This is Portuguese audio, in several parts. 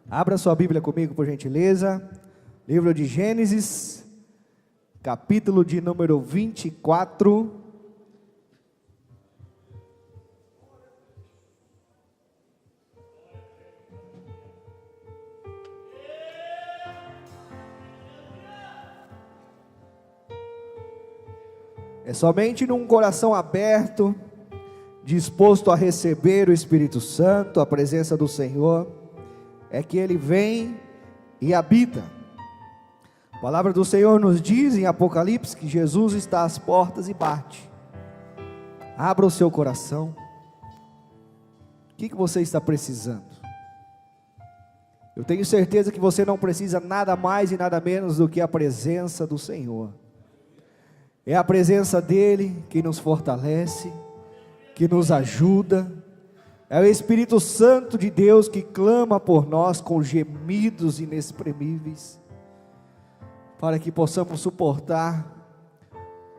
Abra sua Bíblia comigo, por gentileza. Livro de Gênesis, capítulo de número 24. É somente num coração aberto, disposto a receber o Espírito Santo, a presença do Senhor, é que Ele vem e habita. A palavra do Senhor nos diz em Apocalipse que Jesus está às portas e bate. Abra o seu coração. O que você está precisando? Eu tenho certeza que você não precisa nada mais e nada menos do que a presença do Senhor. É a presença dEle que nos fortalece, que nos ajuda. É o Espírito Santo de Deus que clama por nós com gemidos inexprimíveis, para que possamos suportar,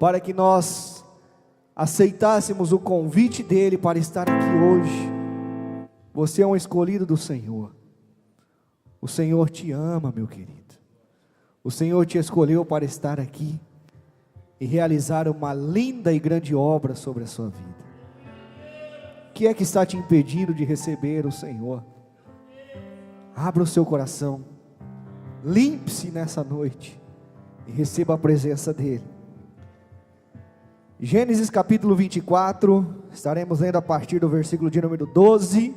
para que nós aceitássemos o convite dEle para estar aqui hoje. Você é um escolhido do Senhor. O Senhor te ama, meu querido. O Senhor te escolheu para estar aqui e realizar uma linda e grande obra sobre a sua vida. O que é que está te impedindo de receber o Senhor? Abra o seu coração, limpe-se nessa noite e receba a presença dEle. Gênesis capítulo 24, estaremos lendo a partir do versículo de número 12.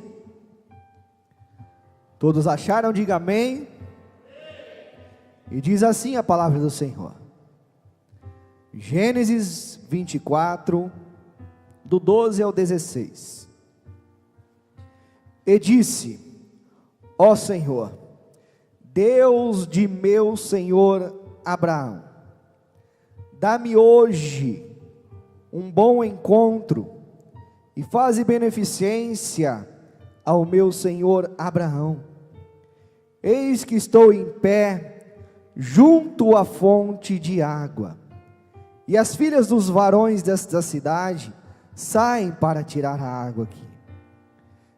Todos acharam? Diga amém. E diz assim a palavra do Senhor. Gênesis 24, do 12 ao 16. E disse: ó Senhor, Deus de meu senhor Abraão, dá-me hoje um bom encontro e faze beneficência ao meu senhor Abraão. Eis que estou em pé junto à fonte de água, e as filhas dos varões desta cidade saem para tirar a água aqui.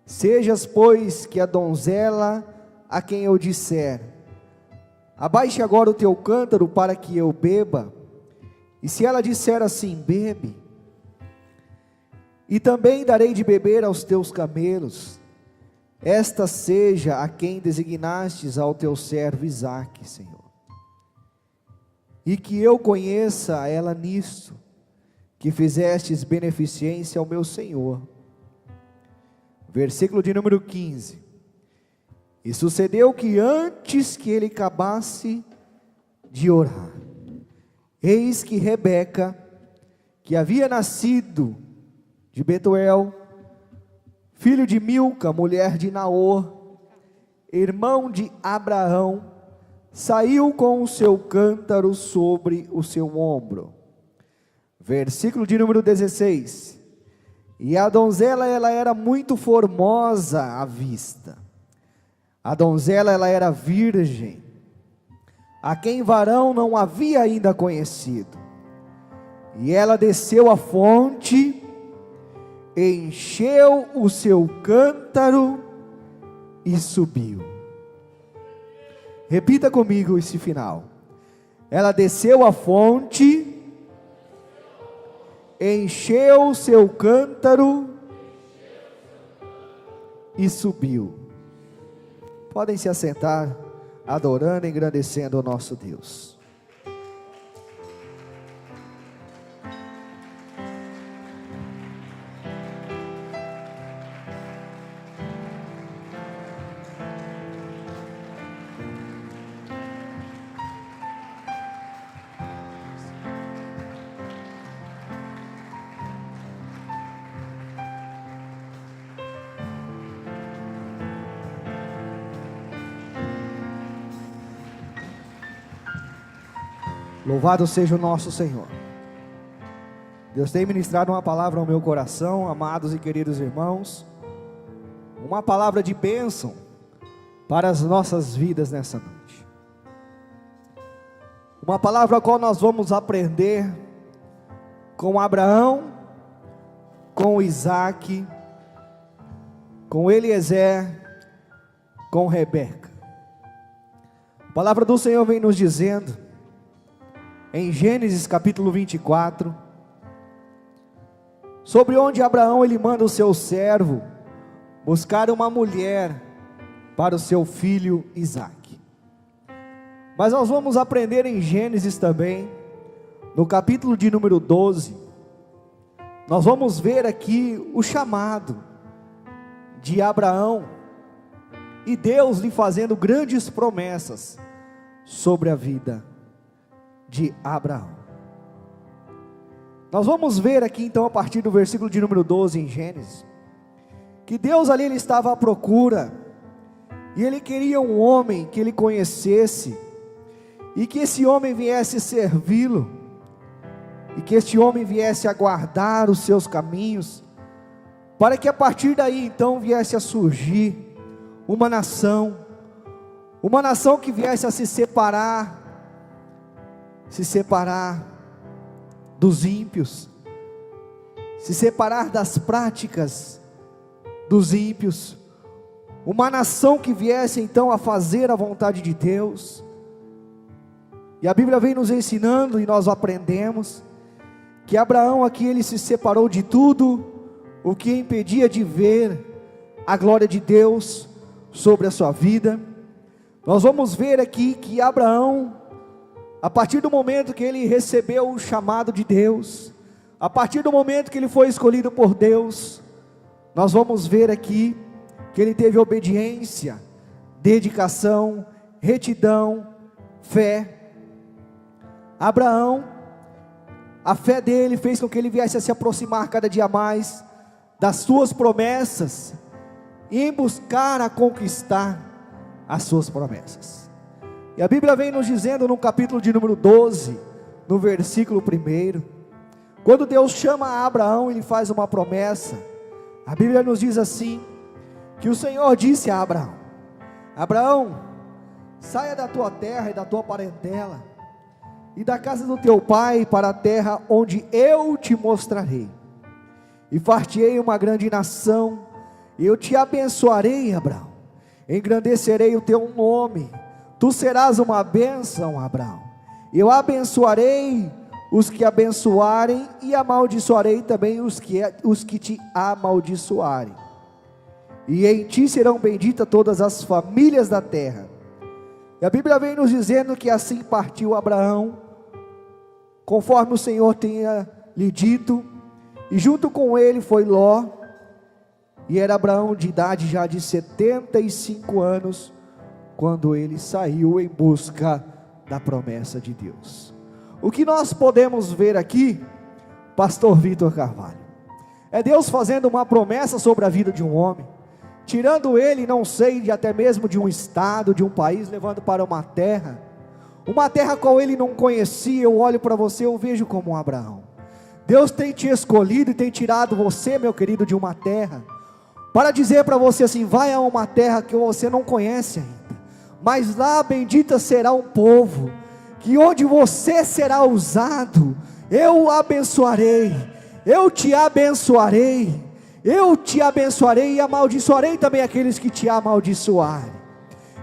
Sejas, pois, que a donzela a quem eu disser: abaixe agora o teu cântaro para que eu beba, e se ela disser assim: bebe, e também darei de beber aos teus camelos, esta seja a quem designastes ao teu servo Isaque, Senhor. E que eu conheça ela nisto, que fizestes beneficência ao meu Senhor. Versículo de número 15. E sucedeu que antes que ele acabasse de orar, eis que Rebeca, que havia nascido de Betuel, filho de Milca, mulher de Naor, irmão de Abraão, saiu com o seu cântaro sobre o seu ombro. Versículo de número 16. E a donzela, ela era muito formosa à vista. A donzela, ela era virgem, a quem varão não havia ainda conhecido. E ela desceu à fonte, encheu o seu cântaro e subiu. Repita comigo esse final. Ela desceu à fonte, encheu o seu cântaro e subiu. Podem se assentar, adorando e engrandecendo o nosso Deus. Louvado seja o nosso Senhor. Deus tem ministrado uma palavra ao meu coração, amados e queridos irmãos, uma palavra de bênção para as nossas vidas nessa noite. Uma palavra a qual nós vamos aprender com Abraão, com Isaque, com Eliezer, com Rebeca. A palavra do Senhor vem nos dizendo, em Gênesis capítulo 24, sobre onde Abraão ele manda o seu servo buscar uma mulher para o seu filho Isaque. Mas nós vamos aprender em Gênesis também, no capítulo de número 12, nós vamos ver aqui o chamado de Abraão, e Deus lhe fazendo grandes promessas sobre a vida de Abraão. Nós vamos ver aqui então a partir do versículo de número 12 em Gênesis, que Deus ali ele estava à procura, e ele queria um homem que ele conhecesse, e que esse homem viesse servi-lo, e que este homem viesse a guardar os seus caminhos, para que a partir daí então viesse a surgir uma nação que viesse a se separar dos ímpios, se separar das práticas dos ímpios, uma nação que viesse então a fazer a vontade de Deus. E a Bíblia vem nos ensinando, e nós aprendemos, que Abraão aqui ele se separou de tudo o que impedia de ver a glória de Deus sobre a sua vida. Nós vamos ver aqui que Abraão, a partir do momento que ele recebeu o chamado de Deus, a partir do momento que ele foi escolhido por Deus, nós vamos ver aqui que ele teve obediência, dedicação, retidão, fé. Abraão, a fé dele fez com que ele viesse a se aproximar cada dia mais das suas promessas, e em buscar a conquistar as suas promessas. E a Bíblia vem nos dizendo no capítulo de número 12, no versículo 1, quando Deus chama Abraão, ele faz uma promessa. A Bíblia nos diz assim, que o Senhor disse a Abraão: Abraão, saia da tua terra e da tua parentela, e da casa do teu pai, para a terra onde eu te mostrarei, e far-te-ei uma grande nação, e eu te abençoarei, Abraão, engrandecerei o teu nome, tu serás uma bênção, Abraão, eu abençoarei os que abençoarem, e amaldiçoarei também os que te amaldiçoarem, e em ti serão benditas todas as famílias da terra. E a Bíblia vem nos dizendo que assim partiu Abraão, conforme o Senhor tinha lhe dito, e junto com ele foi Ló, e era Abraão de idade já de 75 anos, quando ele saiu em busca da promessa de Deus. O que nós podemos ver aqui, pastor Vitor Carvalho, é Deus fazendo uma promessa sobre a vida de um homem, tirando ele, não sei, de até mesmo de um estado, de um país, levando para uma terra qual ele não conhecia. Eu olho para você, eu vejo como um Abraão. Deus tem te escolhido e tem tirado você, meu querido, de uma terra, para dizer para você assim: vai a uma terra que você não conhece ainda, mas lá bendita será um povo, que onde você será usado, eu abençoarei, eu te abençoarei, eu te abençoarei e amaldiçoarei também aqueles que te amaldiçoarem.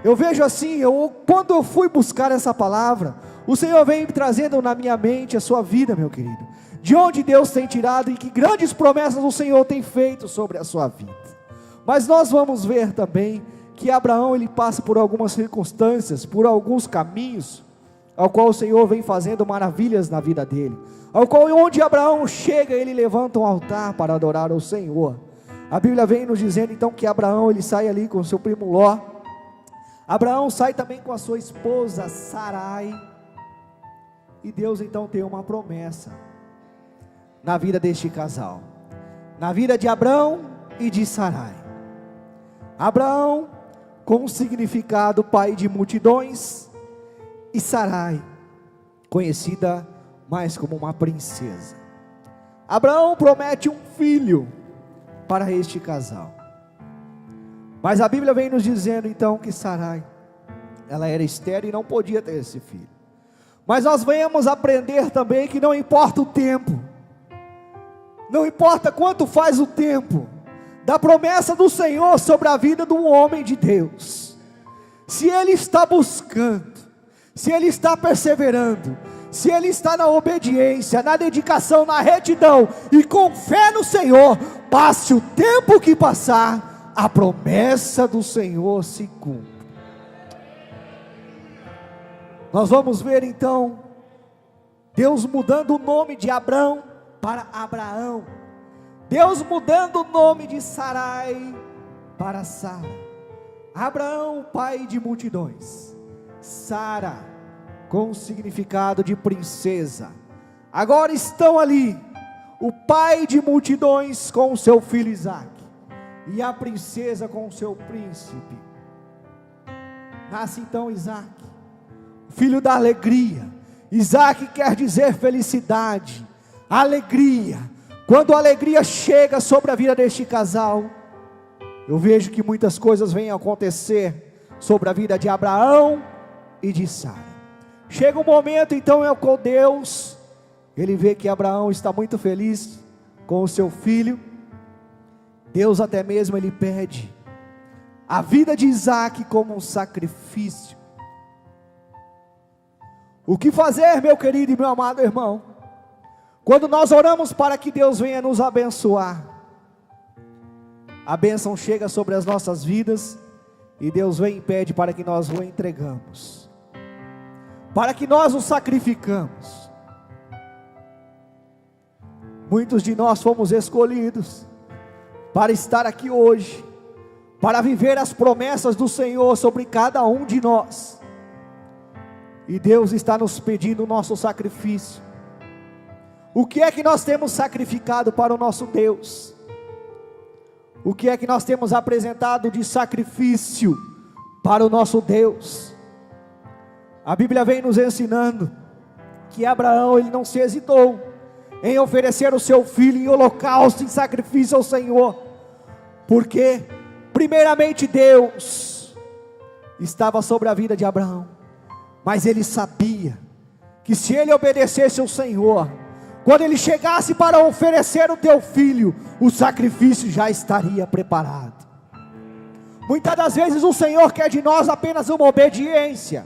Eu vejo assim, quando eu fui buscar essa palavra, o Senhor vem trazendo na minha mente a sua vida, meu querido, de onde Deus tem tirado e que grandes promessas o Senhor tem feito sobre a sua vida. Mas nós vamos ver também que Abraão ele passa por algumas circunstâncias, por alguns caminhos, ao qual o Senhor vem fazendo maravilhas na vida dele, ao qual onde Abraão chega, ele levanta um altar para adorar ao Senhor. A Bíblia vem nos dizendo então que Abraão ele sai ali com seu primo Ló. Abraão sai também com a sua esposa Sarai, e Deus então tem uma promessa na vida deste casal, na vida de Abraão e de Sarai. Abraão com o significado pai de multidões, e Sarai conhecida mais como uma princesa. Abraão promete um filho para este casal, mas a Bíblia vem nos dizendo então que Sarai, ela era estéril e não podia ter esse filho. Mas nós venhamos aprender também que não importa o tempo, não importa quanto faz o tempo, da promessa do Senhor sobre a vida de um homem de Deus, se ele está buscando, se ele está perseverando, se ele está na obediência, na dedicação, na retidão e com fé no Senhor, passe o tempo que passar, a promessa do Senhor se cumpre. Nós vamos ver então Deus mudando o nome de Abrão para Abraão, Deus mudando o nome de Sarai para Sara. Abraão, pai de multidões, Sara, com o significado de princesa. Agora estão ali o pai de multidões com o seu filho Isaque, e a princesa com o seu príncipe. Nasce então Isaque, filho da alegria. Isaque quer dizer felicidade, alegria. Quando a alegria chega sobre a vida deste casal, eu vejo que muitas coisas vêm acontecer sobre a vida de Abraão e de Sara. Chega um momento então com Deus, ele vê que Abraão está muito feliz com o seu filho. Deus até mesmo ele pede a vida de Isaque como um sacrifício. O que fazer, meu querido e meu amado irmão, quando nós oramos para que Deus venha nos abençoar? A bênção chega sobre as nossas vidas, e Deus vem e pede para que nós o entregamos, para que nós o sacrificamos. Muitos de nós fomos escolhidos para estar aqui hoje, para viver as promessas do Senhor sobre cada um de nós, e Deus está nos pedindo o nosso sacrifício. O que é que nós temos sacrificado para o nosso Deus? O que é que nós temos apresentado de sacrifício para o nosso Deus? A Bíblia vem nos ensinando que Abraão, ele não se hesitou em oferecer o seu filho em holocausto, em sacrifício ao Senhor, porque primeiramente Deus estava sobre a vida de Abraão, mas ele sabia que se ele obedecesse ao Senhor, quando ele chegasse para oferecer o teu filho, o sacrifício já estaria preparado. Muitas das vezes o Senhor quer de nós apenas uma obediência.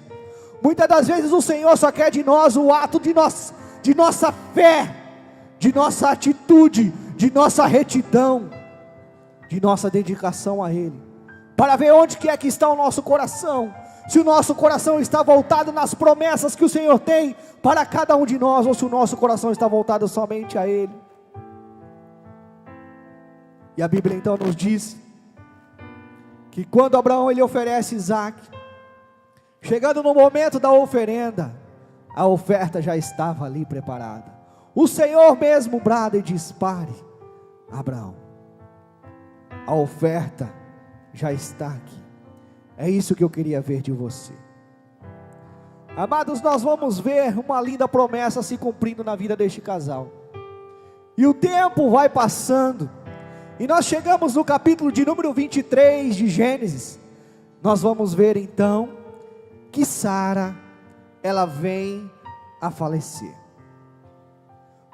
Muitas das vezes o Senhor só quer de nós o ato de nossa fé, de nossa atitude, de nossa retidão, de nossa dedicação a Ele, para ver onde que é que está o nosso coração. Se o nosso coração está voltado nas promessas que o Senhor tem para cada um de nós, ou se o nosso coração está voltado somente a Ele. E a Bíblia então nos diz que quando Abraão ele oferece Isaque, chegando no momento da oferenda, a oferta já estava ali preparada. O Senhor mesmo brada e diz: pare, Abraão, a oferta já está aqui. É isso que eu queria ver de você. Amados, nós vamos ver uma linda promessa se cumprindo na vida deste casal. E o tempo vai passando, e nós chegamos no capítulo de número 23 de Gênesis. Nós vamos ver então que Sara, ela vem a falecer.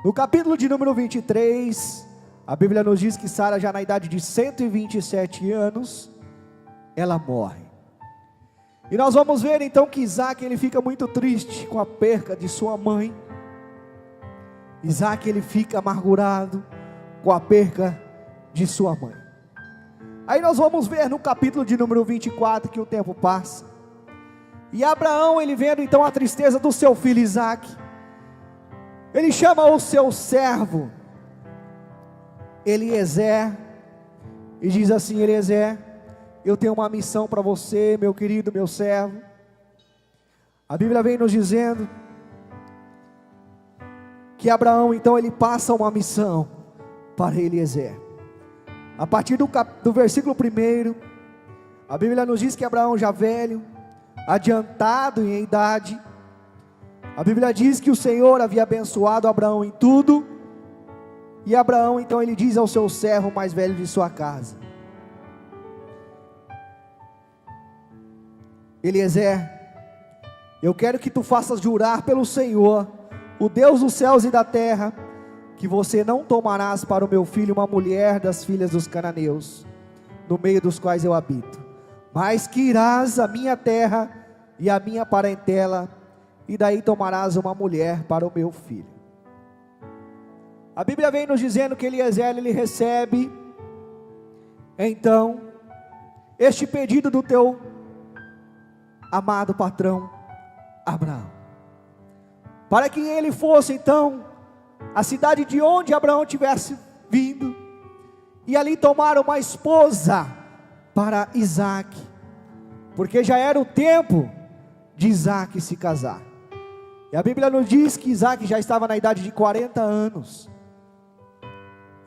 No capítulo de número 23, a Bíblia nos diz que Sara, já na idade de 127 anos, ela morre. E nós vamos ver então que Isaque, ele fica muito triste com a perca de sua mãe. Isaque, ele fica amargurado com a perca de sua mãe. Aí nós vamos ver no capítulo de número 24 que o tempo passa. E Abraão, ele vendo então a tristeza do seu filho Isaque, ele chama o seu servo Eliezer e diz assim: Eliezer, eu tenho uma missão para você, meu querido, meu servo. A Bíblia vem nos dizendo que Abraão então ele passa uma missão para Eliezer. A partir do versículo 1, a Bíblia nos diz que Abraão, já velho, adiantado em idade, a Bíblia diz que o Senhor havia abençoado Abraão em tudo. E Abraão então ele diz ao seu servo mais velho de sua casa: Eliezer, eu quero que tu faças jurar pelo Senhor, o Deus dos céus e da terra, que você não tomarás para o meu filho uma mulher das filhas dos cananeus, no meio dos quais eu habito, mas que irás à minha terra e à minha parentela, e daí tomarás uma mulher para o meu filho. A Bíblia vem nos dizendo que Eliezer, ele recebe, então, este pedido do teu amado patrão, Abraão, para que ele fosse então, a cidade de onde Abraão tivesse vindo, e ali tomar uma esposa para Isaac, porque já era o tempo de Isaac se casar. E a Bíblia nos diz que Isaac já estava na idade de 40 anos,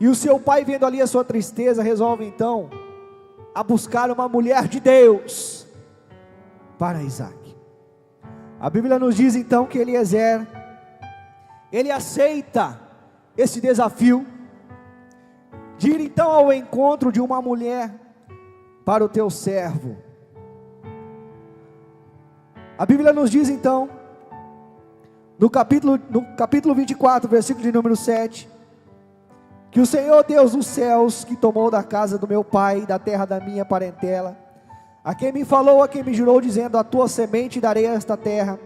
e o seu pai, vendo ali a sua tristeza, resolve então a buscar uma mulher de Deus para Isaac. A Bíblia nos diz então que Eliezer, ele aceita esse desafio de ir então ao encontro de uma mulher para o teu servo. A Bíblia nos diz então, no capítulo 24, versículo de número 7, que o Senhor Deus dos céus, que tomou da casa do meu pai, da terra da minha parentela, a quem me falou, a quem me jurou, dizendo: a tua semente darei a esta terra,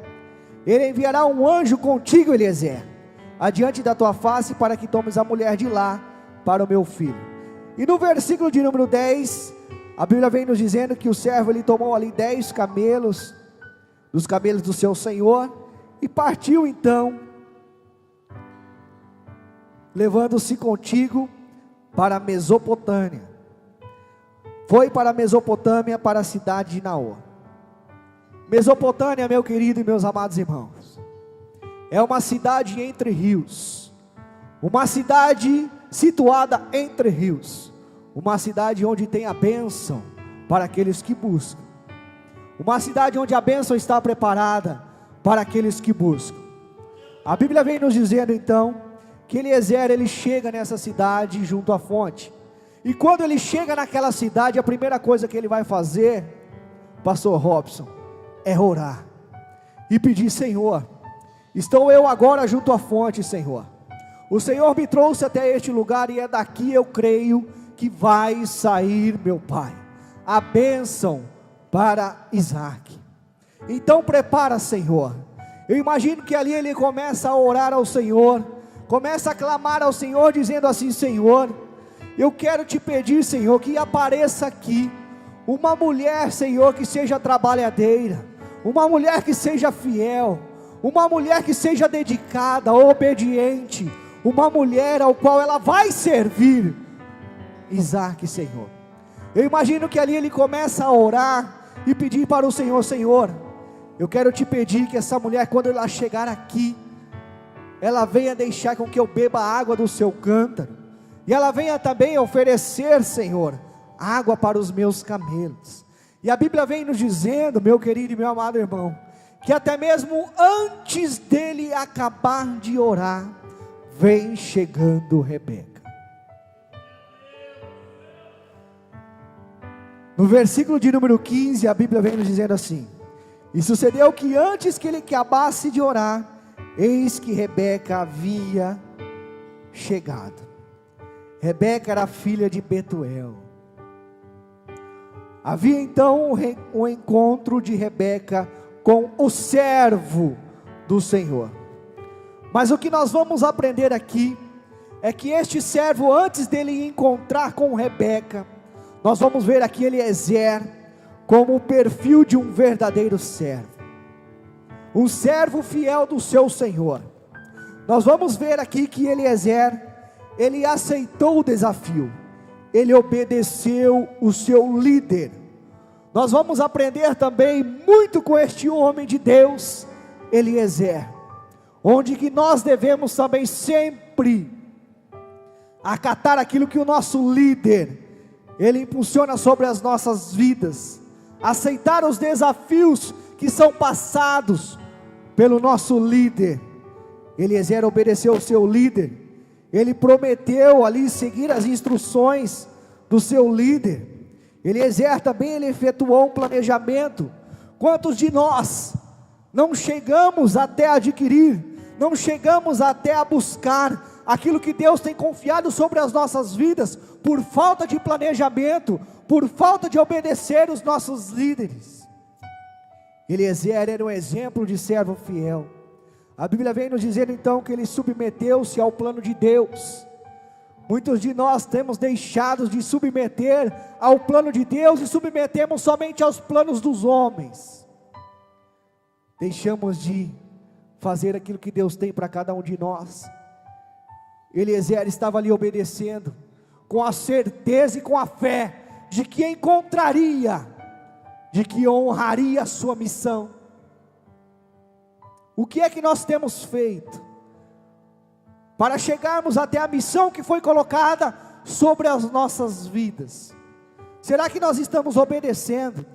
ele enviará um anjo contigo, Eliezer, adiante da tua face, para que tomes a mulher de lá para o meu filho. E no versículo de número 10, a Bíblia vem nos dizendo que o servo, ele tomou ali 10 camelos, dos camelos do seu senhor, e partiu então, levando-se contigo para a Mesopotâmia. Foi para a Mesopotâmia, para a cidade de Naor. Mesopotâmia, meu querido e meus amados irmãos, é uma cidade entre rios, uma cidade situada entre rios, uma cidade onde tem a bênção para aqueles que buscam, uma cidade onde a bênção está preparada para aqueles que buscam. A Bíblia vem nos dizendo então que Eliezer, ele chega nessa cidade junto à fonte, e quando ele chega naquela cidade, a primeira coisa que ele vai fazer, pastor Robson, é orar, e pedir: Senhor, estou eu agora junto à fonte, Senhor, o Senhor me trouxe até este lugar, e é daqui, eu creio, que vai sair, meu pai, a bênção para Isaac. Então prepara, Senhor. Eu imagino que ali ele começa a orar ao Senhor, começa a clamar ao Senhor, dizendo assim: Senhor, eu quero te pedir, Senhor, que apareça aqui uma mulher, Senhor, que seja trabalhadeira, uma mulher que seja fiel, uma mulher que seja dedicada, obediente, uma mulher ao qual ela vai servir Isaac, Senhor. Eu imagino que ali ele começa a orar e pedir para o Senhor: Senhor, eu quero te pedir que essa mulher, quando ela chegar aqui, ela venha deixar com que eu beba a água do seu cântaro, e ela venha também oferecer, Senhor, água para os meus camelos. E a Bíblia vem nos dizendo, meu querido e meu amado irmão, que até mesmo antes dele acabar de orar, vem chegando Rebeca. No versículo de número 15, a Bíblia vem nos dizendo assim: e sucedeu que antes que ele acabasse de orar, eis que Rebeca havia chegado. Rebeca era filha de Betuel. Havia então um encontro de Rebeca com o servo do Senhor. Mas o que nós vamos aprender aqui é que este servo, antes dele encontrar com Rebeca, nós vamos ver aqui Eliezer como o perfil de um verdadeiro servo, um servo fiel do seu Senhor. Nós vamos ver aqui que Eliezer, ele aceitou o desafio, ele obedeceu o seu líder. Nós vamos aprender também muito com este homem de Deus, Eliezer, onde que nós devemos também sempre acatar aquilo que o nosso líder, ele impulsiona sobre as nossas vidas, aceitar os desafios que são passados pelo nosso líder. Eliezer obedeceu ao seu líder, ele prometeu ali seguir as instruções do seu líder. Eliezer também, ele efetuou um planejamento. Quantos de nós não chegamos até a adquirir, não chegamos até a buscar aquilo que Deus tem confiado sobre as nossas vidas, por falta de planejamento, por falta de obedecer os nossos líderes? Eliezer era um exemplo de servo fiel. A Bíblia vem nos dizer então que ele submeteu-se ao plano de Deus. Muitos de nós temos deixado de submeter ao plano de Deus e submetemos somente aos planos dos homens. Deixamos de fazer aquilo que Deus tem para cada um de nós. Eliezer estava ali obedecendo, com a certeza e com a fé, de que encontraria, de que honraria a sua missão. O que é que nós temos feito para chegarmos até a missão que foi colocada sobre as nossas vidas? Será que nós estamos obedecendo?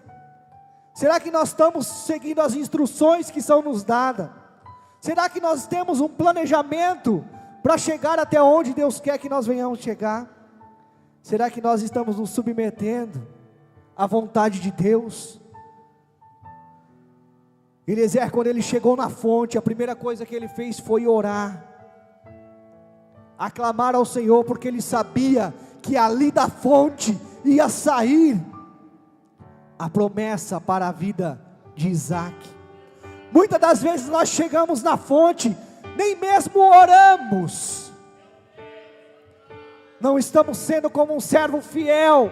Será que nós estamos seguindo as instruções que são nos dadas? Será que nós temos um planejamento para chegar até onde Deus quer que nós venhamos chegar? Será que nós estamos nos submetendo à vontade de Deus? Eliezer, quando ele chegou na fonte, a primeira coisa que ele fez foi orar, aclamar ao Senhor, porque ele sabia que ali da fonte ia sair a promessa para a vida de Isaac. Muitas das vezes nós chegamos na fonte, nem mesmo oramos, não estamos sendo como um servo fiel.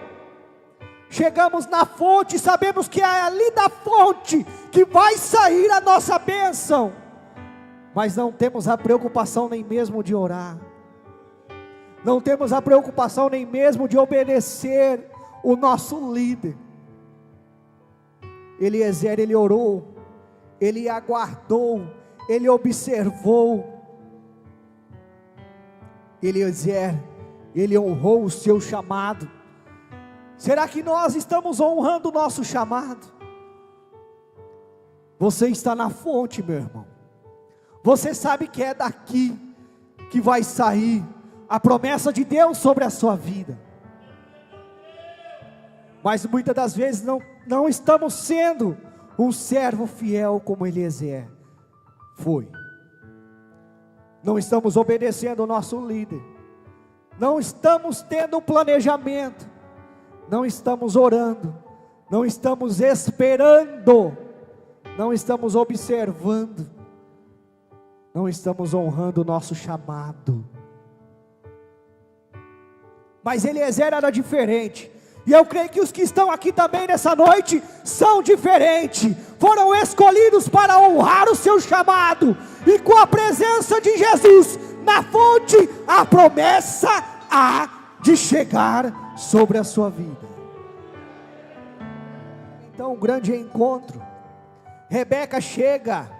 Chegamos na fonte, sabemos que é ali da fonte que vai sair a nossa bênção, mas não temos a preocupação nem mesmo de orar, não temos a preocupação nem mesmo de obedecer o nosso líder. Eliezer, ele orou, ele aguardou, ele observou. Eliezer, ele honrou o seu chamado. Será que nós estamos honrando o nosso chamado? Você está na fonte, meu irmão. Você sabe que é daqui que vai sair a promessa de Deus sobre a sua vida. Mas muitas das vezes não estamos sendo um servo fiel como Eliezer foi. Não estamos obedecendo o nosso líder. Não estamos tendo um planejamento. Não estamos orando, não estamos esperando, não estamos observando, não estamos honrando o nosso chamado. Mas Eliezer era diferente, e eu creio que os que estão aqui também nessa noite são diferentes, foram escolhidos para honrar o seu chamado, e com a presença de Jesus na fonte, a promessa há de chegar sobre a sua vida. Então, um grande encontro. Rebeca chega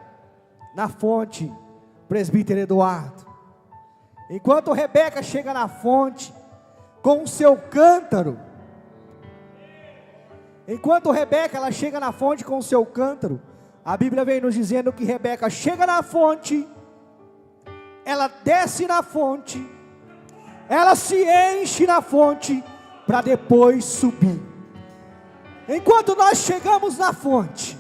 na fonte, presbítero Eduardo. Enquanto Rebeca chega na fonte com o seu cântaro, enquanto Rebeca ela chega na fonte com o seu cântaro, a Bíblia vem nos dizendo que Rebeca chega na fonte, ela desce na fonte, ela se enche na fonte, para depois subir. Enquanto nós chegamos na fonte,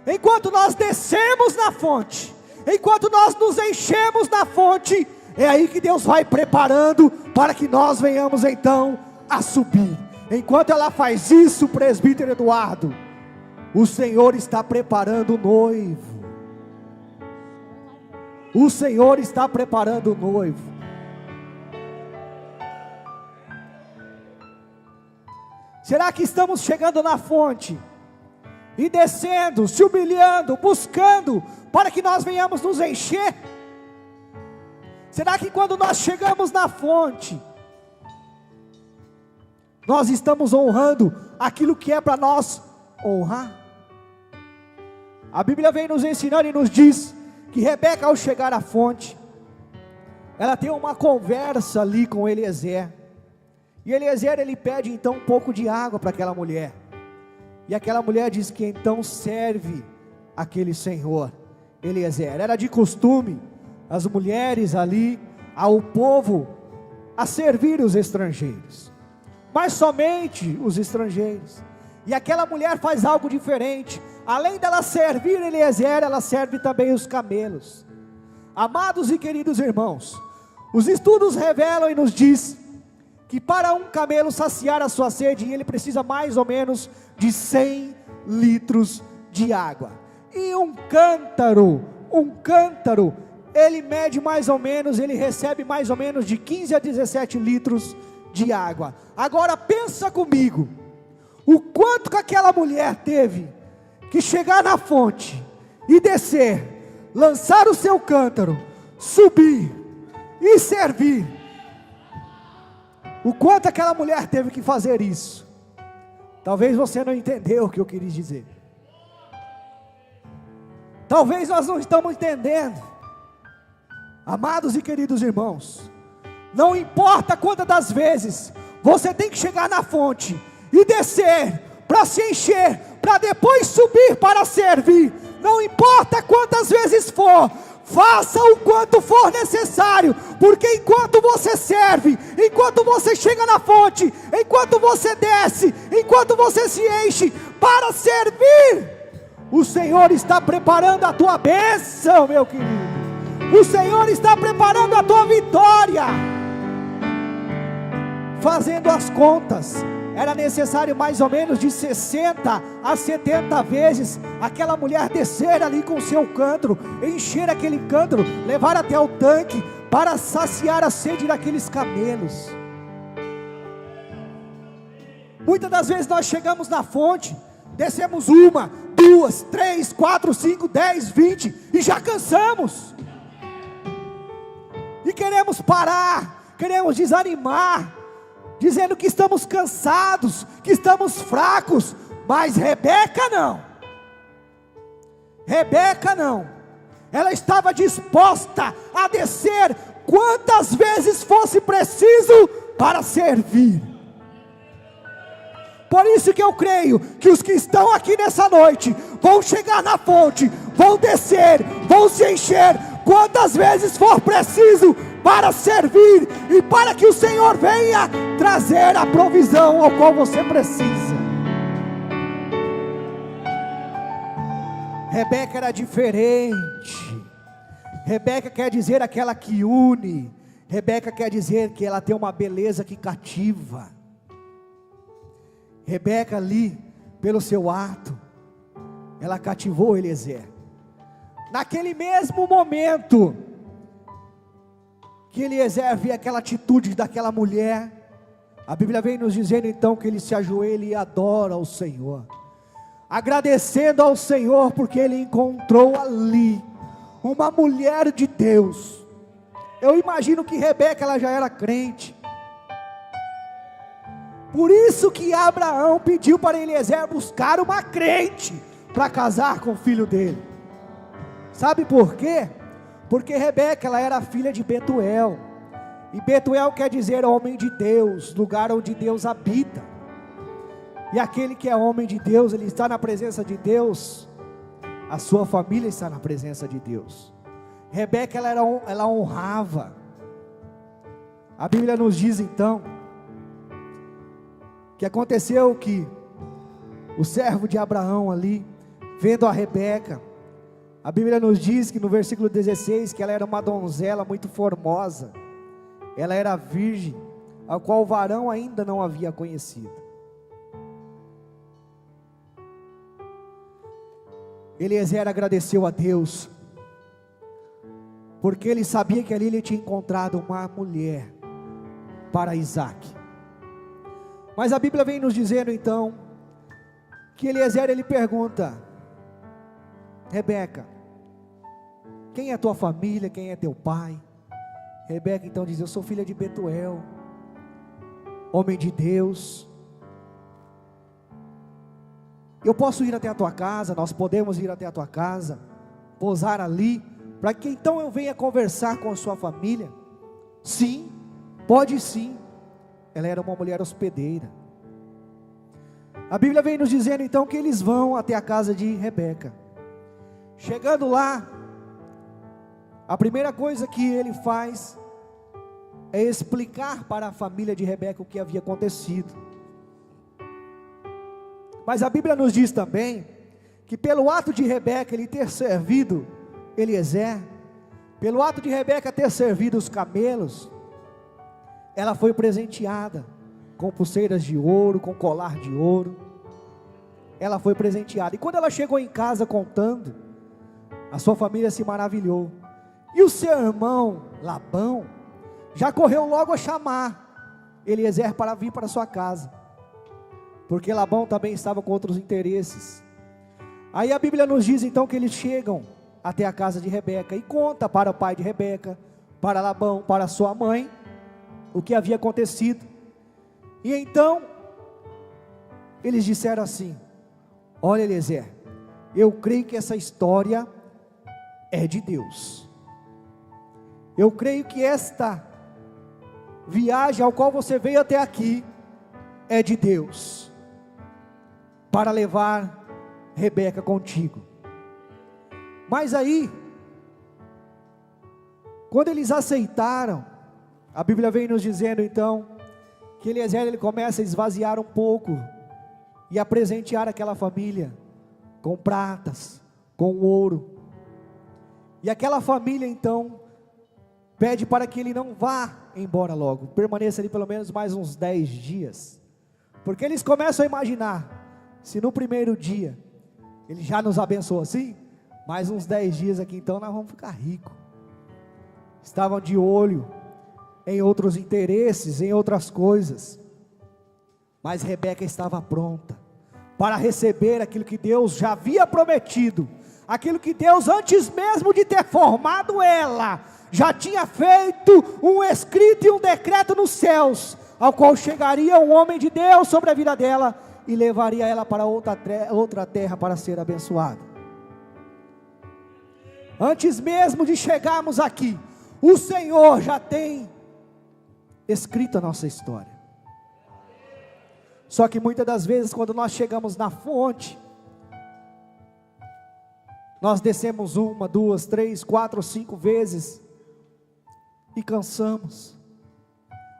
enquanto nós descemos na fonte, enquanto nós nos enchemos na fonte, é aí que Deus vai preparando para que nós venhamos então a subir. Enquanto ela faz isso, presbítero Eduardo, o Senhor está preparando o noivo. O Senhor está preparando o noivo. Será que estamos chegando na fonte e descendo, se humilhando, buscando para que nós venhamos nos encher? Será que quando nós chegamos na fonte, nós estamos honrando aquilo que é para nós honrar? A Bíblia vem nos ensinando e nos diz que Rebeca, ao chegar à fonte, ela tem uma conversa ali com Eliezer. E Eliezer, ele pede então um pouco de água para aquela mulher. E aquela mulher diz que então serve aquele senhor. Eliezer, era de costume as mulheres ali, ao povo, a servir os estrangeiros. Mas somente os estrangeiros. E aquela mulher faz algo diferente. Além dela servir Eliezer, ela serve também os camelos. Amados e queridos irmãos, os estudos revelam e nos diz que para um camelo saciar a sua sede, ele precisa mais ou menos de 100 litros de água. E um cântaro, ele mede mais ou menos, ele recebe mais ou menos de 15 a 17 litros de água. Agora pensa comigo, o quanto que aquela mulher teve que chegar na fonte e descer, lançar o seu cântaro, subir e servir. O quanto aquela mulher teve que fazer isso. Talvez você não entendeu o que eu quis dizer. Talvez nós não estamos entendendo. Amados e queridos irmãos, não importa quantas das vezes você tem que chegar na fonte e descer para se encher, para depois subir para servir. Não importa quantas vezes for, faça o quanto for necessário, porque enquanto você serve, enquanto você chega na fonte, enquanto você desce, enquanto você se enche para servir, o Senhor está preparando a tua bênção, meu querido. O Senhor está preparando a tua vitória. Fazendo as contas, era necessário mais ou menos de 60 a 70 vezes aquela mulher descer ali com o seu cântaro, encher aquele cântaro, levar até o tanque para saciar a sede daqueles camelos. Muitas das vezes nós chegamos na fonte, descemos 1, 2, 3, 4, 5, 10, 20 e já cansamos. E queremos parar, queremos desanimar, dizendo que estamos cansados, que estamos fracos. Mas Rebeca não. Rebeca não. Ela estava disposta a descer quantas vezes fosse preciso para servir. Por isso que eu creio que os que estão aqui nessa noite vão chegar na fonte, vão descer, vão se encher quantas vezes for preciso para servir e para que o Senhor venha trazer a provisão ao qual você precisa. Rebeca era diferente. Rebeca quer dizer aquela que une. Rebeca quer dizer que ela tem uma beleza que cativa. Rebeca ali, pelo seu ato, ela cativou Eliezer. Naquele mesmo momento que Eliezer via aquela atitude daquela mulher, a Bíblia vem nos dizendo então que ele se ajoelha e adora ao Senhor, agradecendo ao Senhor porque ele encontrou ali uma mulher de Deus. Eu imagino que Rebeca, ela já era crente. Por isso que Abraão pediu para Eliezer buscar uma crente para casar com o filho dele. Sabe por quê? Porque Rebeca, ela era filha de Betuel. E Betuel quer dizer homem de Deus, lugar onde Deus habita. E aquele que é homem de Deus, ele está na presença de Deus, a sua família está na presença de Deus. Rebeca, ela honrava. A Bíblia nos diz então que aconteceu que o servo de Abraão ali, vendo a Rebeca, a Bíblia nos diz que no versículo 16, que ela era uma donzela muito formosa, ela era virgem, a qual o varão ainda não havia conhecido. Eliezer agradeceu a Deus, porque ele sabia que ali ele tinha encontrado uma mulher para Isaac. Mas a Bíblia vem nos dizendo então, que Eliezer ele pergunta: Rebeca, quem é tua família, quem é teu pai? Rebeca então diz: eu sou filha de Betuel, homem de Deus. Eu posso ir até a tua casa, nós podemos ir até a tua casa, pousar ali, para que então eu venha conversar com a sua família? Sim, pode sim. Ela era uma mulher hospedeira. A Bíblia vem nos dizendo então que eles vão até a casa de Rebeca. Chegando lá, a primeira coisa que ele faz é explicar para a família de Rebeca o que havia acontecido. Mas a Bíblia nos diz também que pelo ato de Rebeca ele ter servido Eliezer, pelo ato de Rebeca ter servido os camelos, ela foi presenteada com pulseiras de ouro, com colar de ouro. ela foi presenteada. E quando ela chegou em casa contando, a sua família se maravilhou. E o seu irmão Labão já correu logo a chamar Eliezer para vir para sua casa, porque Labão também estava com outros interesses. Aí a Bíblia nos diz então que eles chegam até a casa de Rebeca e conta para o pai de Rebeca, para Labão, para sua mãe, o que havia acontecido. E então eles disseram assim: olha, Eliezer, eu creio que essa história é de Deus. Eu creio que esta viagem ao qual você veio até aqui é de Deus, para levar Rebeca contigo. Mas aí, quando eles aceitaram, a Bíblia vem nos dizendo então que Eliezer ele começa a esvaziar um pouco e a presentear aquela família com pratas, com ouro. E aquela família então pede para que ele não vá embora logo, permaneça ali pelo menos mais uns 10 dias, porque eles começam a imaginar, se no primeiro dia ele já nos abençoou assim, mais uns 10 dias aqui então nós vamos ficar ricos. Estavam de olho em outros interesses, em outras coisas, mas Rebeca estava pronta para receber aquilo que Deus já havia prometido, aquilo que Deus, antes mesmo de ter formado ela, já tinha feito um escrito e um decreto nos céus, ao qual chegaria um homem de Deus sobre a vida dela, e levaria ela para outra terra para ser abençoada. Antes mesmo de chegarmos aqui, o Senhor já tem escrito a nossa história. Só que muitas das vezes, quando nós chegamos na fonte, nós descemos 1, 2, 3, 4, 5 vezes e cansamos.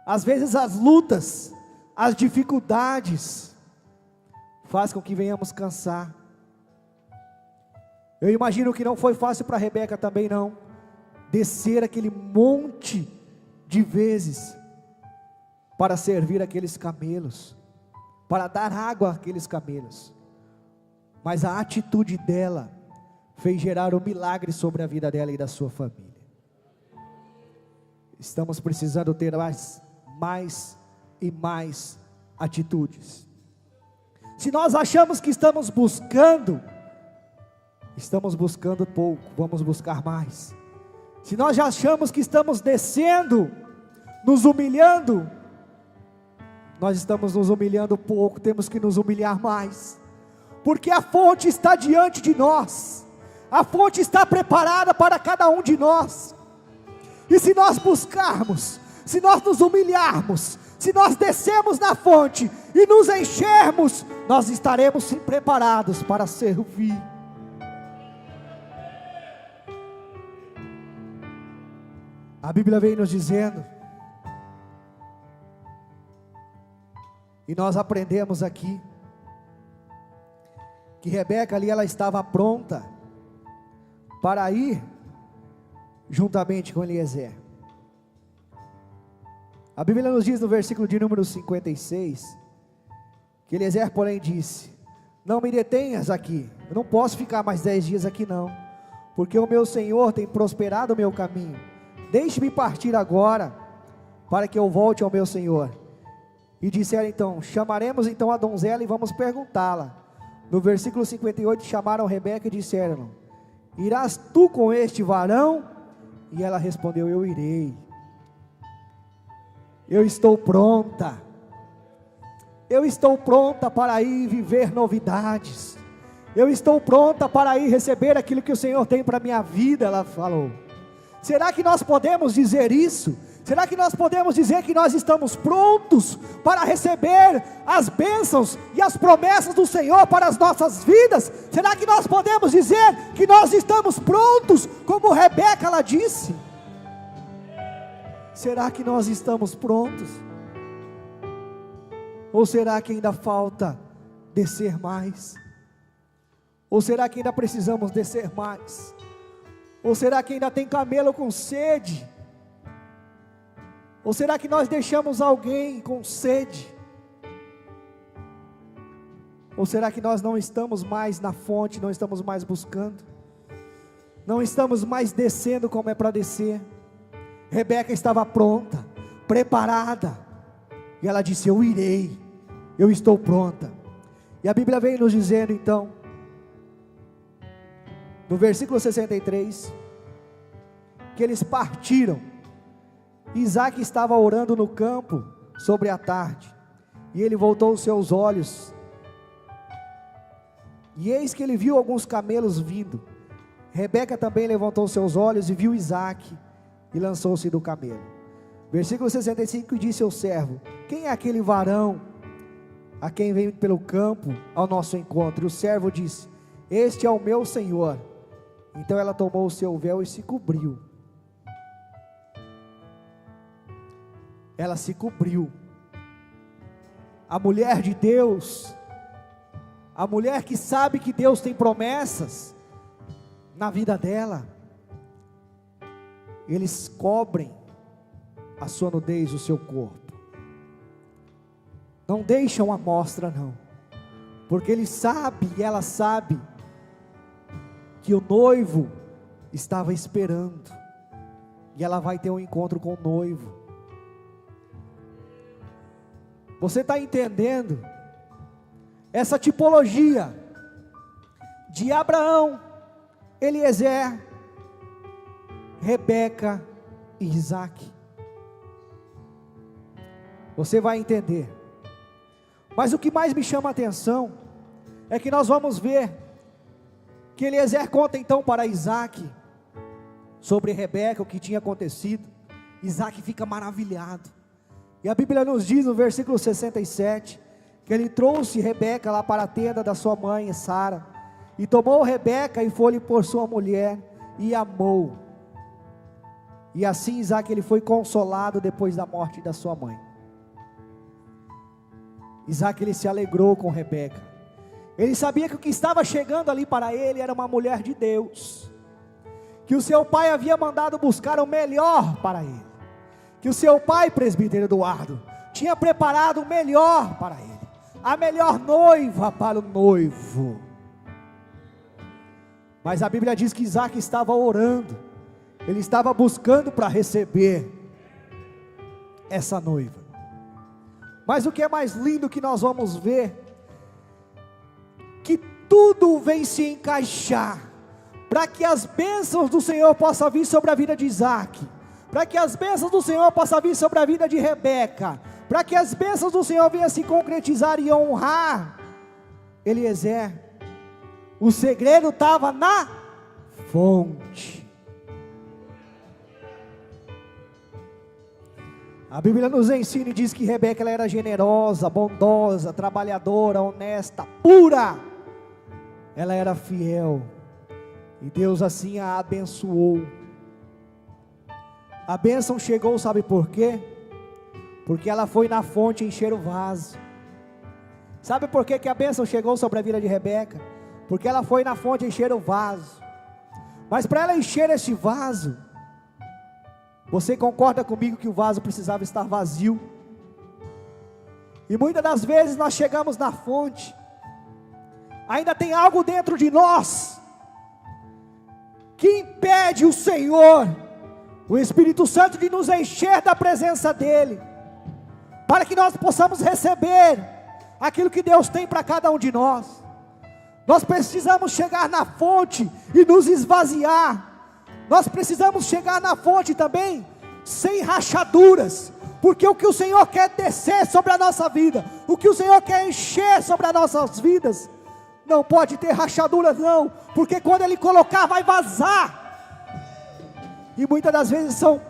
Às vezes as lutas, as dificuldades faz com que venhamos cansar. Eu imagino que não foi fácil para Rebeca também não, descer aquele monte de vezes para servir aqueles camelos, para dar água àqueles camelos. Mas a atitude dela fez gerar um milagre sobre a vida dela e da sua família. Estamos precisando ter mais e mais atitudes. Se nós achamos que estamos buscando pouco, vamos buscar mais. Se nós já achamos que estamos descendo, nos humilhando, nós estamos nos humilhando pouco, temos que nos humilhar mais, porque a fonte está diante de nós, a fonte está preparada para cada um de nós. E se nós buscarmos, se nós nos humilharmos, se nós descermos na fonte e nos enchermos, nós estaremos sim preparados para servir. A Bíblia vem nos dizendo, e nós aprendemos aqui, que Rebeca ali ela estava pronta para ir juntamente com Eliezer. A Bíblia nos diz no versículo de número 56, que Eliezer porém disse: não me detenhas aqui, eu não posso ficar mais 10 dias aqui não, porque o meu Senhor tem prosperado o meu caminho, deixe-me partir agora, para que eu volte ao meu Senhor. E disseram então: chamaremos então a donzela e vamos perguntá-la. No versículo 58, chamaram Rebeca e disseram: irás tu com este varão? E ela respondeu: eu irei. Eu estou pronta. Eu estou pronta para ir viver novidades. Eu estou pronta para ir receber aquilo que o Senhor tem para a minha vida, ela falou. Será que nós podemos dizer isso? Será que nós podemos dizer que nós estamos prontos para receber as bênçãos e as promessas do Senhor para as nossas vidas? Será que nós podemos dizer que nós estamos prontos, como Rebeca ela disse? Será que nós estamos prontos? Ou será que ainda falta descer mais? Ou será que ainda precisamos descer mais? Ou será que ainda tem camelo com sede? Ou será que nós deixamos alguém com sede? Ou será que nós não estamos mais na fonte, não estamos mais buscando? Não estamos mais descendo como é para descer? Rebeca estava pronta, preparada, e ela disse: eu irei, eu estou pronta. E a Bíblia vem nos dizendo então, no versículo 63, que eles partiram. Isaac estava orando no campo sobre a tarde, e ele voltou os seus olhos, e eis que ele viu alguns camelos vindo. Rebeca também levantou seus olhos e viu Isaac, e lançou-se do camelo. Versículo 65, disse ao servo: quem é aquele varão a quem vem pelo campo ao nosso encontro? E o servo disse: este é o meu senhor. Então ela tomou o seu véu e se cobriu. Ela se cobriu. A mulher de Deus, a mulher que sabe que Deus tem promessas na vida dela, eles cobrem a sua nudez, o seu corpo, não deixam a mostra não, porque ele sabe e ela sabe que o noivo estava esperando, e ela vai ter um encontro com o noivo. Você está entendendo? Essa tipologia de Abraão, Eliezer, Rebeca e Isaac. Você vai entender. Mas o que mais me chama a atenção é que nós vamos ver que Eliezer conta então para Isaac sobre Rebeca, o que tinha acontecido. Isaac fica maravilhado. E a Bíblia nos diz no versículo 67, que ele trouxe Rebeca lá para a tenda da sua mãe Sara, e tomou Rebeca e foi-lhe por sua mulher, e amou. E assim Isaac ele foi consolado depois da morte da sua mãe. Isaac ele se alegrou com Rebeca. Ele sabia que o que estava chegando ali para ele era uma mulher de Deus, que o seu pai havia mandado buscar o melhor para ele, que o seu pai, presbítero Eduardo, tinha preparado o melhor para ele, a melhor noiva para o noivo. Mas a Bíblia diz que Isaac estava orando, ele estava buscando para receber essa noiva. Mas o que é mais lindo que nós vamos ver, que tudo vem se encaixar, para que as bênçãos do Senhor possam vir sobre a vida de Isaac, para que as bênçãos do Senhor possam vir sobre a vida de Rebeca, para que as bênçãos do Senhor venham se concretizar e honrar Eliezer. O segredo estava na fonte. A Bíblia nos ensina e diz que Rebeca ela era generosa, bondosa, trabalhadora, honesta, pura. Ela era fiel, e Deus assim a abençoou. A bênção chegou, sabe por quê? Porque ela foi na fonte encher o vaso. Sabe por que a bênção chegou sobre a vida de Rebeca? Porque ela foi na fonte encher o vaso. Mas para ela encher esse vaso, você concorda comigo que o vaso precisava estar vazio? E muitas das vezes nós chegamos na fonte, ainda tem algo dentro de nós, que impede o Senhor, o Espírito Santo, de nos encher da presença dEle, para que nós possamos receber aquilo que Deus tem para cada um de nós. Nós precisamos chegar na fonte e nos esvaziar. Nós precisamos chegar na fonte também, sem rachaduras, porque o que o Senhor quer descer sobre a nossa vida, o que o Senhor quer encher sobre as nossas vidas, não pode ter rachaduras não, porque quando Ele colocar vai vazar, e muitas das vezes são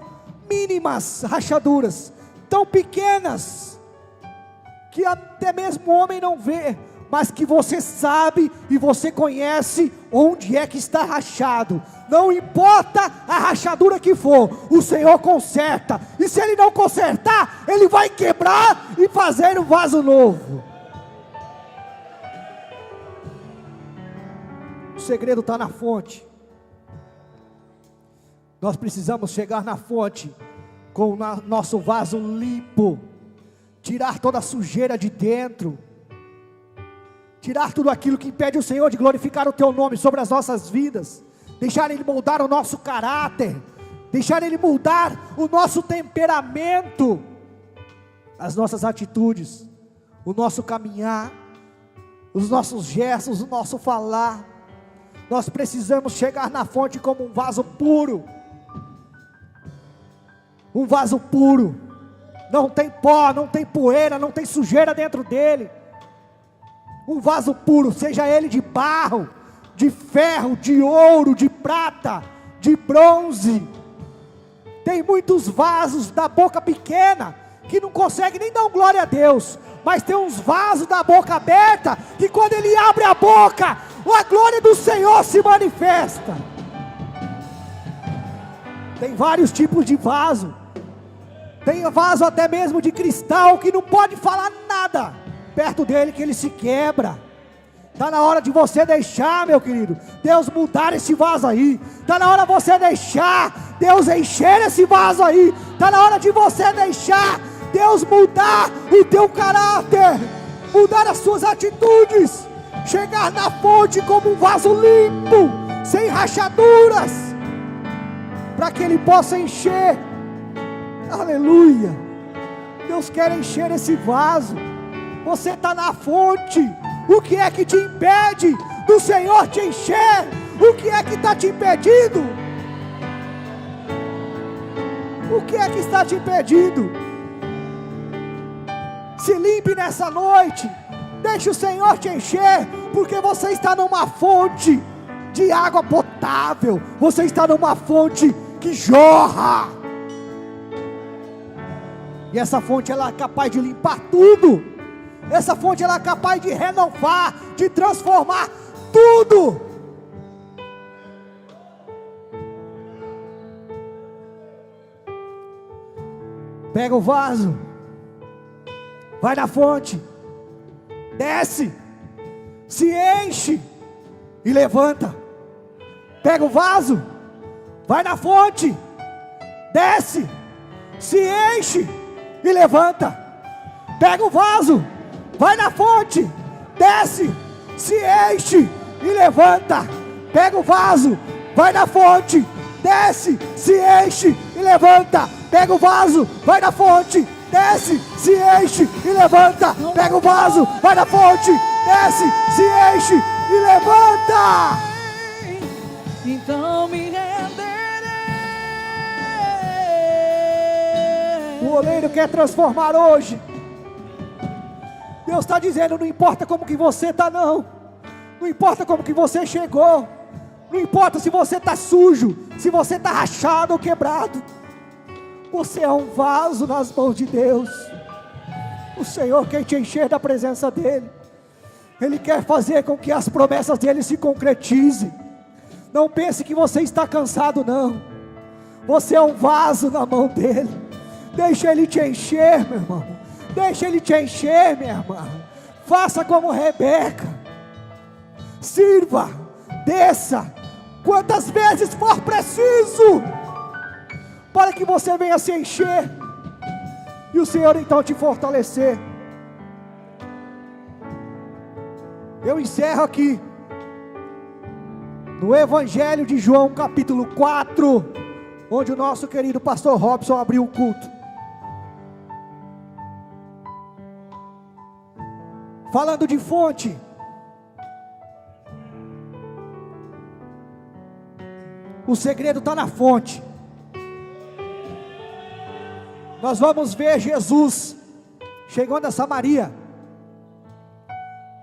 mínimas rachaduras, tão pequenas, que até mesmo o homem não vê, mas que você sabe e você conhece onde é que está rachado. Não importa a rachadura que for, o Senhor conserta, e se Ele não consertar, Ele vai quebrar e fazer um vaso novo. O segredo está na fonte. Nós precisamos chegar na fonte com o nosso vaso limpo, tirar toda a sujeira de dentro, tirar tudo aquilo que impede o Senhor de glorificar o teu nome sobre as nossas vidas, deixar Ele moldar o nosso caráter, deixar Ele mudar o nosso temperamento, as nossas atitudes, o nosso caminhar, os nossos gestos, o nosso falar. Nós precisamos chegar na fonte como um vaso puro, não tem pó, não tem poeira, não tem sujeira dentro dele, um vaso puro, seja ele de barro, de ferro, de ouro, de prata, de bronze. Tem muitos vasos da boca pequena, que não conseguem nem dar glória a Deus, mas tem uns vasos da boca aberta, que quando ele abre a boca, a glória do Senhor se manifesta. Tem vários tipos de vaso, tem vaso até mesmo de cristal, que não pode falar nada perto dele, que ele se quebra. Está na hora de você deixar, meu querido, Deus mudar esse vaso aí. Está na hora de você deixar Deus encher esse vaso aí. Está na hora de você deixar Deus mudar o teu caráter, mudar as suas atitudes, chegar na fonte como um vaso limpo, sem rachaduras, para que Ele possa encher. Aleluia. Deus quer encher esse vaso. Você está na fonte. O que é que te impede do Senhor te encher? O que é que está te impedindo? O que é que está te impedindo? Se limpe nessa noite. Deixe o Senhor te encher, porque você está numa fonte de água potável. Você está numa fonte que jorra. E essa fonte, ela é capaz de limpar tudo. Essa fonte, ela é capaz de renovar, de transformar tudo. Pega o vaso, vai na fonte, desce, se enche e levanta. Pega o vaso, vai na fonte, desce, se enche e levanta. Pega o vaso, vai na fonte, desce, se enche e levanta. Pega o vaso, vai na fonte, desce, se enche e levanta. Pega o vaso, vai na fonte, desce, se enche e levanta. Pega o vaso, vai na fonte, desce, se enche e levanta. Então me renderei. O oleiro quer transformar hoje. Deus está dizendo, não importa como que você está não importa como que você chegou, não importa se você está sujo, se você está rachado ou quebrado, você é um vaso nas mãos de Deus. O Senhor quer te encher da presença dEle. Ele quer fazer com que as promessas dEle se concretizem. Não pense que você está cansado não, você é um vaso na mão dEle. Deixa Ele te encher, meu irmão. Deixa Ele te encher, minha irmã. Faça como Rebeca. Sirva, desça, quantas vezes for preciso, para que você venha se encher, e o Senhor então te fortalecer. Eu encerro aqui, no Evangelho de João capítulo 4, onde o nosso querido pastor Robson abriu o culto. Falando de fonte, o segredo está na fonte. Nós vamos ver Jesus chegando a Samaria.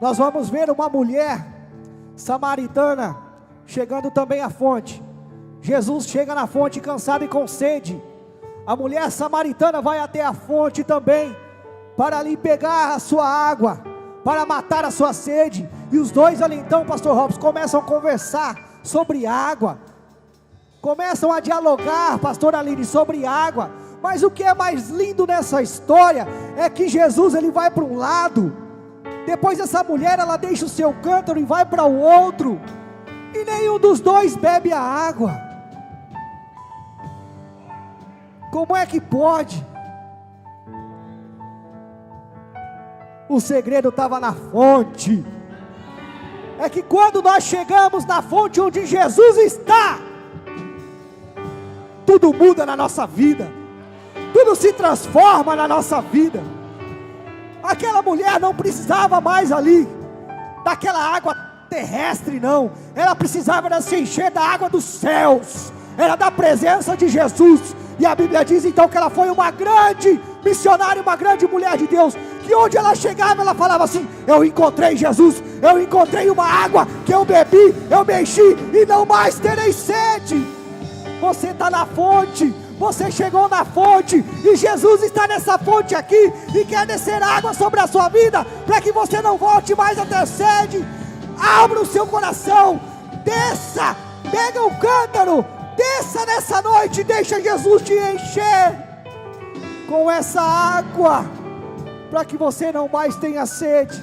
Nós vamos ver uma mulher samaritana chegando também à fonte. Jesus chega na fonte cansado e com sede. A mulher samaritana vai até a fonte também, para ali pegar a sua água, para matar a sua sede. E os dois ali então, pastor Robson, começam a conversar sobre água. Começam a dialogar, pastor Aline, sobre água. Mas o que é mais lindo nessa história é que Jesus, ele vai para um lado, depois essa mulher, ela deixa o seu cântaro e vai para o outro, e nenhum dos dois bebe a água. Como é que pode? O segredo estava na fonte. é que quando nós chegamos na fonte onde Jesus está, tudo muda na nossa vida, tudo se transforma na nossa vida. Aquela mulher não precisava mais ali daquela água terrestre, não. Ela precisava se encher da água dos céus, era da presença de Jesus. E a Bíblia diz então que ela foi uma grande missionária, uma grande mulher de Deus, que onde ela chegava ela falava assim: eu encontrei Jesus, eu encontrei uma água que eu bebi, eu me enchi e não mais terei sede. Você está na fonte, você chegou na fonte, e Jesus está nessa fonte aqui, e quer descer água sobre a sua vida, para que você não volte mais a ter sede. Abra o seu coração, desça, pega um cântaro, desça nessa noite, deixa Jesus te encher com essa água, para que você não mais tenha sede.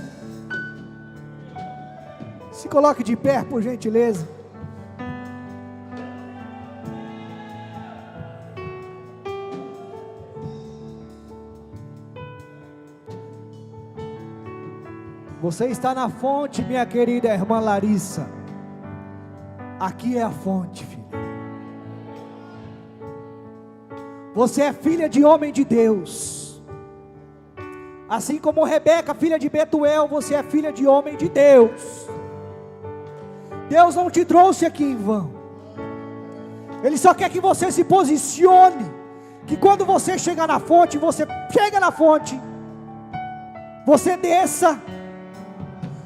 Se coloque de pé, por gentileza. Você está na fonte, minha querida irmã Larissa. Aqui é a fonte, filha. Você é filha de homem de Deus. Assim como Rebeca, filha de Betuel, você é filha de homem de Deus. Deus não te trouxe aqui em vão. Ele só quer que você se posicione, que quando você chegar na fonte, você chega na fonte, você desça,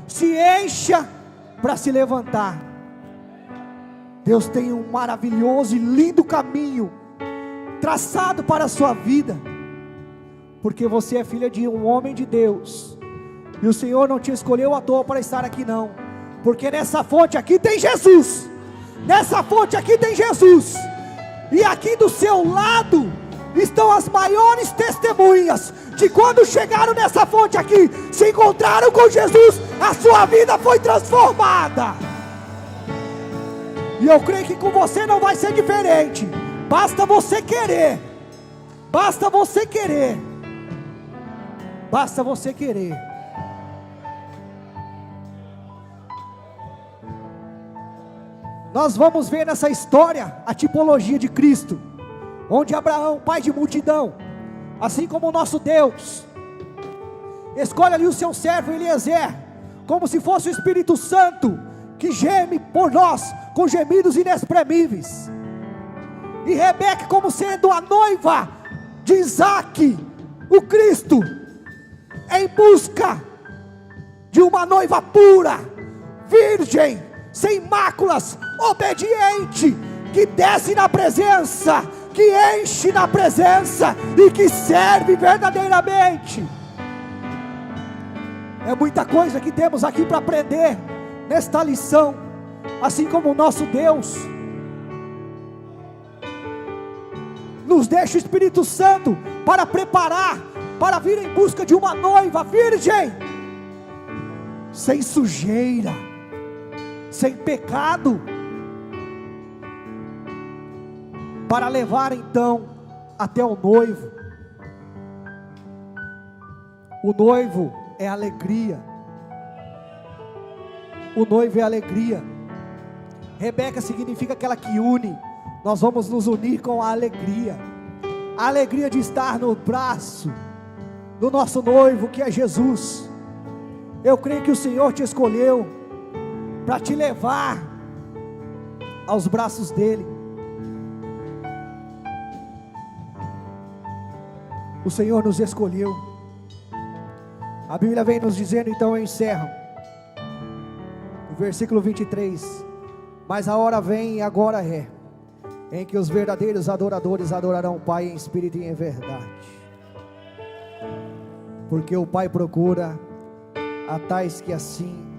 se encha para se levantar. Deus tem um maravilhoso e lindo caminho traçado para a sua vida, porque você é filha de um homem de Deus, e o Senhor não te escolheu à toa para estar aqui não, porque nessa fonte aqui tem Jesus, nessa fonte aqui tem Jesus, e aqui do seu lado estão as maiores testemunhas, de quando chegaram nessa fonte aqui, se encontraram com Jesus, a sua vida foi transformada, e eu creio que com você não vai ser diferente. Basta você querer, basta você querer, basta você querer. Nós vamos ver nessa história a tipologia de Cristo, onde Abraão, pai de multidão, assim como o nosso Deus, escolhe ali o seu servo Eliezer, como se fosse o Espírito Santo, que geme por nós, com gemidos inexprimíveis, e Rebeca como sendo a noiva de Isaac, o Cristo, em busca de uma noiva pura, virgem, sem máculas, obediente, que desce na presença, que enche na presença, e que serve verdadeiramente. É muita coisa que temos aqui para aprender nesta lição, assim como o nosso Deus nos deixa o Espírito Santo para preparar, para vir em busca de uma noiva virgem, sem sujeira, sem pecado, para levar então até o noivo. O noivo é alegria, o noivo é alegria. Rebeca significa aquela que une. Nós vamos nos unir com a alegria de estar no braço do nosso noivo, que é Jesus. Eu creio que o Senhor te escolheu para te levar aos braços dele. O Senhor nos escolheu. A Bíblia vem nos dizendo, então eu encerro, o versículo 23, mas a hora vem e agora é, em que os verdadeiros adoradores adorarão o Pai em espírito e em verdade, porque o Pai procura a tais que assim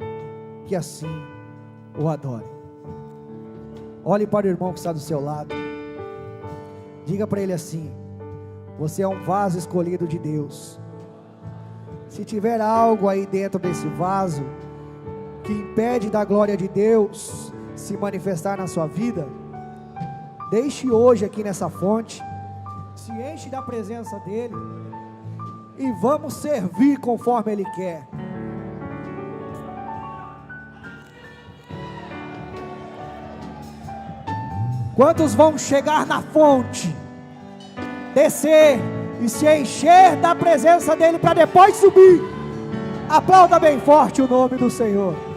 o adorem. Olhe para o irmão que está do seu lado, diga para ele assim: você é um vaso escolhido de Deus. Se tiver algo aí dentro desse vaso que impede da glória de Deus se manifestar na sua vida, deixe hoje aqui nessa fonte, se enche da presença dele, e vamos servir conforme ele quer. Quantos vão chegar na fonte, descer e se encher da presença dele para depois subir? Aplauda bem forte o nome do Senhor.